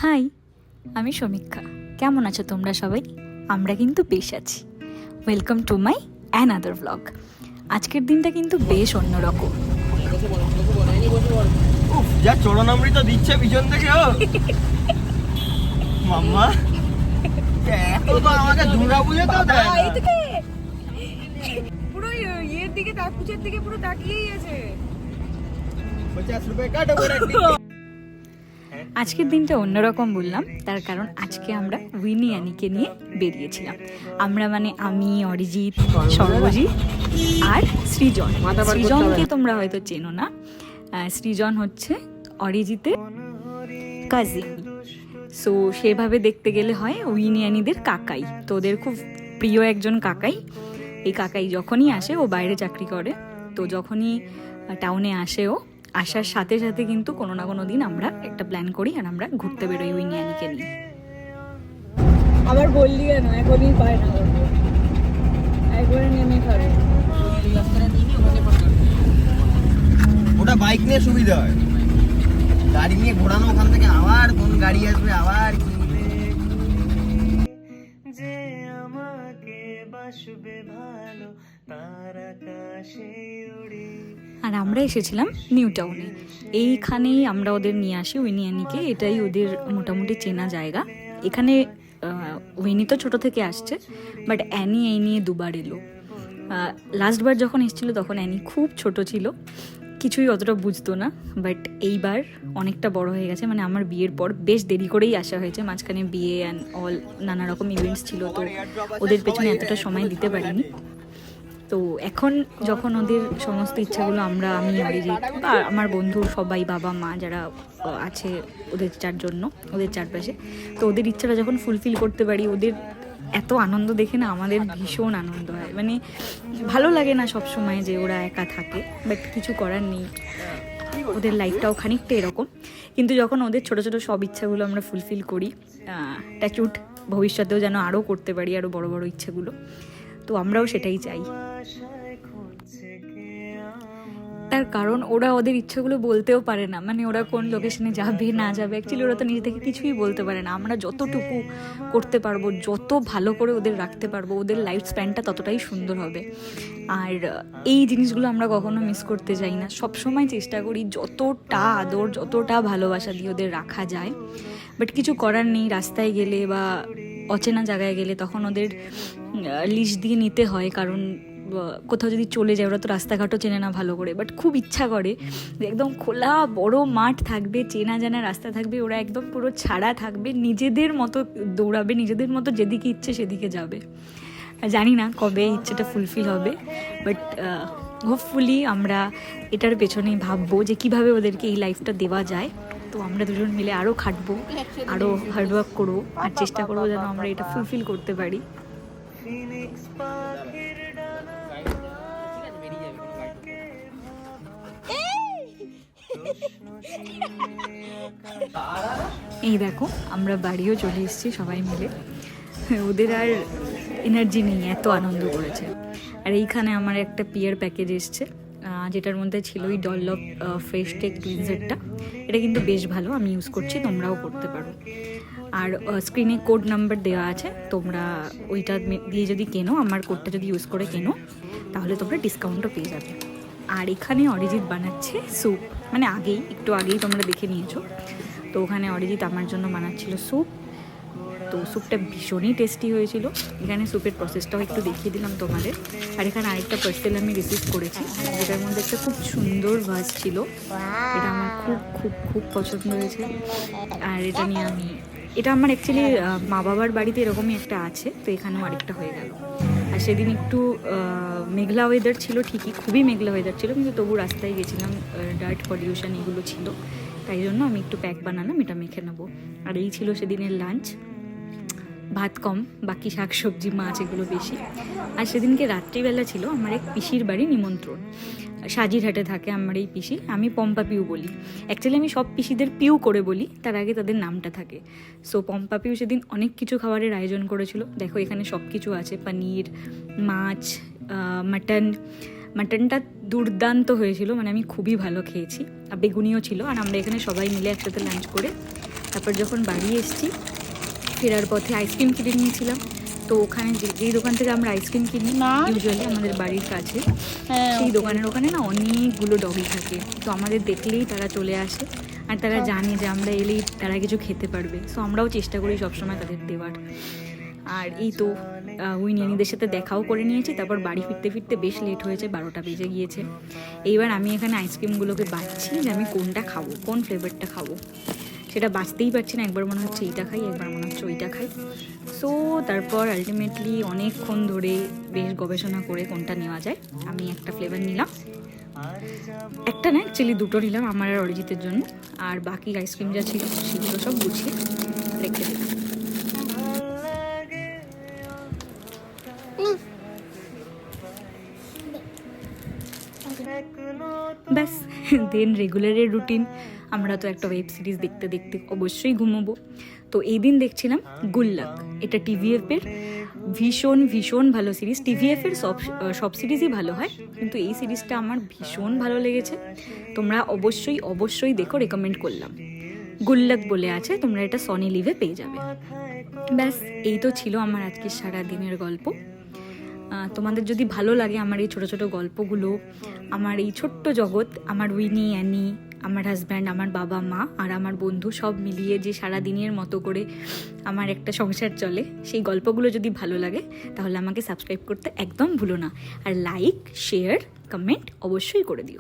High, আমি সমীক্ষা। কেমন আছো তোমরা সবাই? আমরা কিন্তু বেশ আছি। Welcome to my another blog. আজকের দিনটা কিন্তু বেশ অন্যরকম। উফ, যা চরণামৃত দিচ্ছে পিছন থেকে ও মাম্মা, এত তো আমাকে দুর্গা পুজো তো দেয় না। পুরো ইয়ের দিকে পুজোর দিকে পুরো তাকিয়েই আছে। 50 রুপিয়া কাটো করে আজকের দিনটা অন্যরকম বললাম তার কারণ আজকে আমরা উইনি অ্যানিকে নিয়ে বেরিয়েছিলাম। আমরা মানে আমি, অরিজিৎ, সর্বজিৎ আর সৃজন। সৃজনকে তোমরা হয়তো চেনো না। সৃজন হচ্ছে অরিজিতের কাজিন। সো সেভাবে দেখতে গেলে হয় উইনি অ্যানিদের কাকাই। তো ওদের খুব প্রিয় একজন কাকাই। এই কাকাই যখনই আসে, ও বাইরে চাকরি করে, তো যখনই টাউনে আসে ও আসার সাথে সাথে কিন্তু কোনো না কোনো দিন আমরা একটা প্ল্যান করি আর আমরা ঘুরতে বেরোই উইনি অ্যানিকে নিয়ে। আবার বললি কেন? এখনই পায় না, একবারে নেমে খাবে। ওটা বাইক নিয়ে সুবিধা হয়, গাড়ি নিয়ে ঘোরানো, ওখান থেকে আবার কোন গাড়ি আসবে আবার কিনবে। যে আমাকে বাসবে ভালো তার আকাশে উড়ে। আর আমরা এসেছিলাম নিউ টাউনে। এইখানেই আমরা ওদের নিয়ে আসি উইনি অ্যানিকে। এটাই ওদের মোটামুটি চেনা জায়গা। এখানে উইনি তো ছোট থেকে আসছে, বাট অ্যানি এই নিয়ে দুবার এলো। লাস্টবার যখন এসেছিলো তখন অ্যানি খুব ছোট ছিল, কিছুই অতটা বুঝতো না। বাট এইবার অনেকটা বড় হয়ে গেছে। মানে আমার বিয়ের পর বেশ দেরি করেই আসা হয়েছে, মাঝখানে বিয়ে অ্যান্ড অল নানা রকম ইভেন্টস ছিল, তো ওদের পেছনে এতটা সময় দিতে পারিনি। তো এখন যখন ওদের সমস্ত ইচ্ছাগুলো আমি অরিজিৎ বা আমার বন্ধু সবাই, বাবা মা যারা আছে ওদের জন্য ওদের চারপাশে, তো ওদের ইচ্ছাটা যখন ফুলফিল করতে পারি, ওদের এত আনন্দ দেখে না আমাদের ভীষণ আনন্দ হয়। মানে ভালো লাগে না সব সময় যে ওরা একা থাকে, বাট কিছু করার নেই, ওদের লাইফটাও খানিকটা এরকম। কিন্তু যখন ওদের ছোট ছোট সব ইচ্ছাগুলো আমরা ফুলফিল করি, ট্যাচুট ভবিষ্যতেও যেন আরও করতে পারি আরও বড় বড় ইচ্ছেগুলো, তো আমরাও সেটাই চাই। তার কারণ ওরা ওদের ইচ্ছেগুলো বলতেও পারে না। মানে ওরা কোন লোকেশনে যাবে না যাবে, অ্যাকচুয়ালি ওরা তো নিজে থেকে কিছুই বলতে পারে না। আমরা যতটুকু করতে পারবো, যত ভালো করে ওদের রাখতে পারবো, ওদের লাইফ স্প্যানটা ততটাই সুন্দর হবে। আর এই জিনিসগুলো আমরা কখনো মিস করতে চাই না। সবসময় চেষ্টা করি যতটা আদর, যতটা ভালোবাসা দিয়ে ওদের রাখা যায়। বাট কিছু করার নেই, রাস্তায় গেলে বা অচেনা জায়গায় গেলে তখন ওদের লিশ দিয়ে নিতে হয়। কারণ কোথাও যদি চলে যায়, ওরা তো রাস্তাঘাটও চেনে না ভালো করে, বাট খুব ইচ্ছা করে একদম খোলা বড় মাঠ থাকবে, চেনা জানা রাস্তা থাকবে, ওরা একদম পুরো ছাড়া থাকবে, নিজেদের মতো দৌড়াবে, নিজেদের মতো যেদিকে ইচ্ছে সেদিকে যাবে। জানি না কবে ইচ্ছেটা ফুলফিল হবে, বাট হোপফুলি আমরা এটার পেছনেই ভাববো যে কিভাবে ওদেরকে এই লাইফটা দেওয়া যায়। তো আমরা দুজন মিলে আরও খাটবো, আরও হার্ডওয়ার্ক করবো, আর চেষ্টা করবো যেন আমরা এটা ফুলফিল করতে পারি। এই দেখো আমরা বাড়িও চলে এসেছি সবাই মিলে। ওদের আর এনার্জি নেই, এত আনন্দ করেছে। আর এইখানে আমার একটা পিয়ার প্যাকেজ এসছে, যেটার মধ্যে ছিল ওই ডলপ ফ্রেশ টেক ক্লিনজারটা। এটা কিন্তু বেশ ভালো, আমি ইউজ করছি, তোমরাও করতে পারো। আর স্ক্রিনে কোড নাম্বার দেওয়া আছে, তোমরা ওইটা দিয়ে যদি কেনো, আমার কোডটা যদি ইউজ করে কেনো, তাহলে তোমরা ডিসকাউন্টও পেয়ে যাবে। আর এখানে অরিজিৎ বানাচ্ছে স্যুপ, মানে একটু আগেই তোমরা দেখে নিয়েছো। তো ওখানে অরিজিৎ আমার জন্য বানাচ্ছিল স্যুপ। তো স্যুপটা ভীষণই টেস্টি হয়েছিল। এখানে স্যুপের প্রসেসটাও একটু দেখিয়ে দিলাম তোমাদের। আর এখানে আরেকটা পার্সেল আমি রিসিভ করেছি, যেটার মধ্যে একটা খুব সুন্দর ভাস ছিল। এটা আমার খুব খুব খুব পছন্দ হয়েছে। আর এটা আমার অ্যাকচুয়ালি মা বাবার বাড়িতে এরকমই একটা আছে, তো এখানেও আরেকটা হয়ে গেল। আর সেদিন একটু মেঘলা ওয়েদার ছিল, ঠিকই খুবই মেঘলা ওয়েদার ছিল, কিন্তু তবু রাস্তায় গেছিলাম, ডার্ট পলিউশন এগুলো ছিল, তাই জন্য আমি একটু প্যাক বানালাম, এটা মেখে নেবো। আর এই ছিল সেদিনের লাঞ্চ। ভাত কম, বাকি শাক সবজি মাছ এগুলো বেশি। আর সেদিনকে রাত্রিবেলা ছিল আমার এক পিসির বাড়ি নিমন্ত্রণ। সাজিরহাটে থাকে আমার এই পিসি, আমি পম্পা পিউ বলি। অ্যাকচুয়ালি আমি সব পিসিদের পিউ করে বলি, তার আগে তাদের নামটা থাকে। সো পম্পা পিউ সেদিন অনেক কিছু খাবারের আয়োজন করেছিল। দেখো এখানে সব কিছু আছে, পনির, মাছ, মাটনটা দুর্দান্ত হয়েছিল, মানে আমি খুবই ভালো খেয়েছি। আর বেগুনিও ছিল। আর আমরা এখানে সবাই মিলে একসাথে লাঞ্চ করে তারপর যখন বাড়ি এসেছি ফেরার পথে আইসক্রিম কিনে নিয়েছিলাম। তো ওখানে যেই দোকান থেকে আমরা আইসক্রিম কিনি না। ইউজুয়ালি আমাদের বাড়ির কাছে, হ্যাঁ, সেই দোকানের ওখানে না অনেকগুলো ডগি থাকে। তো আমাদের দেখলেই তারা চলে আসে, আর তারা জানে যে আমরা এলেই তারা কিছু খেতে পারবে। সো আমরাও চেষ্টা করি সবসময় তাদের দেওয়ার। আর এই তো উইনিয়ানিদের সাথে দেখাও করে নিয়েছি। তারপর বাড়ি ফিরতে ফিরতে বেশ লেট হয়েছে, 12টা বেজে গিয়েছে। এইবার আমি এখানে আইসক্রিমগুলোকে বাছছি যে আমি কোনটা খাবো, কোন ফ্লেভারটা খাবো, সেটা বাঁচতেই পারছি না। একবার মনে হচ্ছে এইটা খাই, একবার মনে হচ্ছে ওইটা খাই। সো তারপর আলটিমেটলি অনেকক্ষণ ধরে বেশ গবেষণা করে কোনটা নেওয়া যায় আমি একটা ফ্লেভার নিলাম। একটা না, অ্যাকচুয়ালি দুটো নিলাম, আমার আর অরিজিতের জন্য। আর বাকি আইসক্রিম যা ছিল সেগুলো সব গুছিয়ে রেখে দিলাম। ব্যাস, দেন রেগুলারের রুটিন। আমরা তো একটা ওয়েব সিরিজ দেখতে দেখতে অবশ্যই ঘুমোবো। তো এই দিন দেখছিলাম গুল্লাক, এটা টিভিএফের ভীষণ ভীষণ ভালো সিরিজ। টিভিএফের সব সিরিজই ভালো হয়, কিন্তু এই সিরিজটা আমার ভীষণ ভালো লেগেছে। তোমরা অবশ্যই অবশ্যই দেখো, রেকমেন্ড করলাম। গুল্লাক বলে আছে, তোমরা এটা সনি লিভে পেয়ে যাবে। ব্যাস, এই তো ছিল আমার আজকের সারা দিনের গল্প। তোমাদের যদি ভালো লাগে আমার এই ছোটো ছোটো গল্পগুলো, আমার এই ছোট্ট জগৎ, আমার উইনি, অ্যানি, আমার হাজব্যান্ড, আমার বাবা মা আর আমার বন্ধু সব মিলিয়ে যে সারা দিনের মতো করে আমার একটা সংসার চলে, সেই গল্পগুলো যদি ভালো লাগে তাহলে আমাকে সাবস্ক্রাইব করতে একদম ভুলো না। আর লাইক, শেয়ার, কমেন্ট অবশ্যই করে দিও।